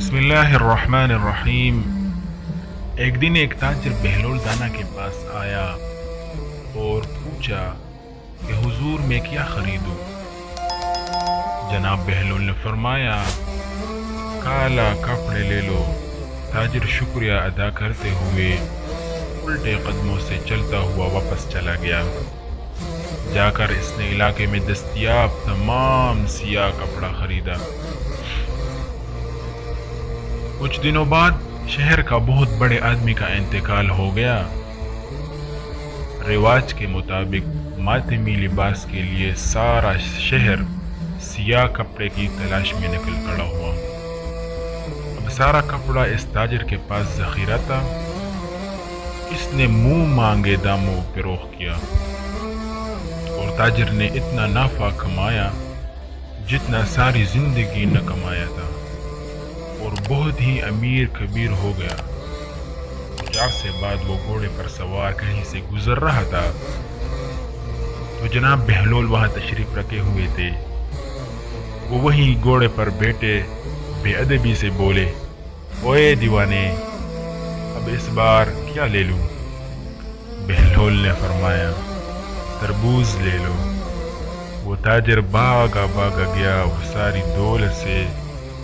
بسم اللہ الرحمن الرحیم۔ ایک دن ایک تاجر بہلول دانا کے پاس آیا اور پوچھا کہ حضور میں کیا خریدوں؟ جناب بہلول نے فرمایا کالا کپڑے لے لو۔ تاجر شکریہ ادا کرتے ہوئے الٹے قدموں سے چلتا ہوا واپس چلا گیا۔ جا کر اس نے علاقے میں دستیاب تمام سیاہ کپڑا خریدا۔ کچھ دنوں بعد شہر کا بہت بڑے آدمی کا انتقال ہو گیا۔ رواج کے مطابق ماتمی لباس کے لیے سارا شہر سیاہ کپڑے کی تلاش میں نکل پڑا ہوا۔ اب سارا کپڑا اس تاجر کے پاس ذخیرہ تھا۔ اس نے منہ مانگے داموں فروخت کیا اور تاجر نے اتنا نفع کمایا جتنا ساری زندگی نہ کمایا تھا، اور بہت ہی امیر کبیر ہو گیا۔ کچھ عرصے بعد وہ گھوڑے پر سوار کہیں سے گزر رہا تھا تو جناب بہلول وہاں تشریف رکھے ہوئے تھے۔ وہ وہیں گھوڑے پر بیٹھے بے ادبی سے بولے، اوئے دیوانے، اب اس بار کیا لے لوں؟ بہلول نے فرمایا تربوز لے لو۔ وہ تاجر بھاگا گیا، وہ ساری دولت سے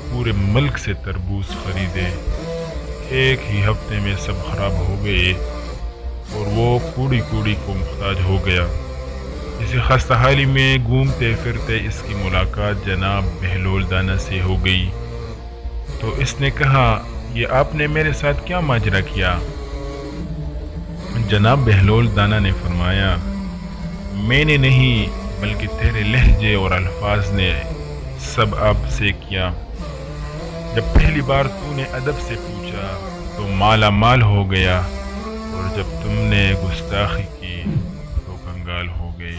پورے ملک سے تربوز خریدے۔ ایک ہی ہفتے میں سب خراب ہو گئے اور وہ کوڑی کوڑی کو محتاج ہو گیا۔ اسی خستہ حالی میں گھومتے پھرتے اس کی ملاقات جناب بہلول دانا سے ہو گئی تو اس نے کہا، یہ آپ نے میرے ساتھ کیا ماجرا کیا؟ جناب بہلول دانا نے فرمایا، میں نے نہیں بلکہ تیرے لہجے اور الفاظ نے سب آپ سے کیا۔ جب پہلی بار تو نے ادب سے پوچھا تو مالا مال ہو گیا، اور جب تم نے گستاخی کی تو کنگال ہو گئے۔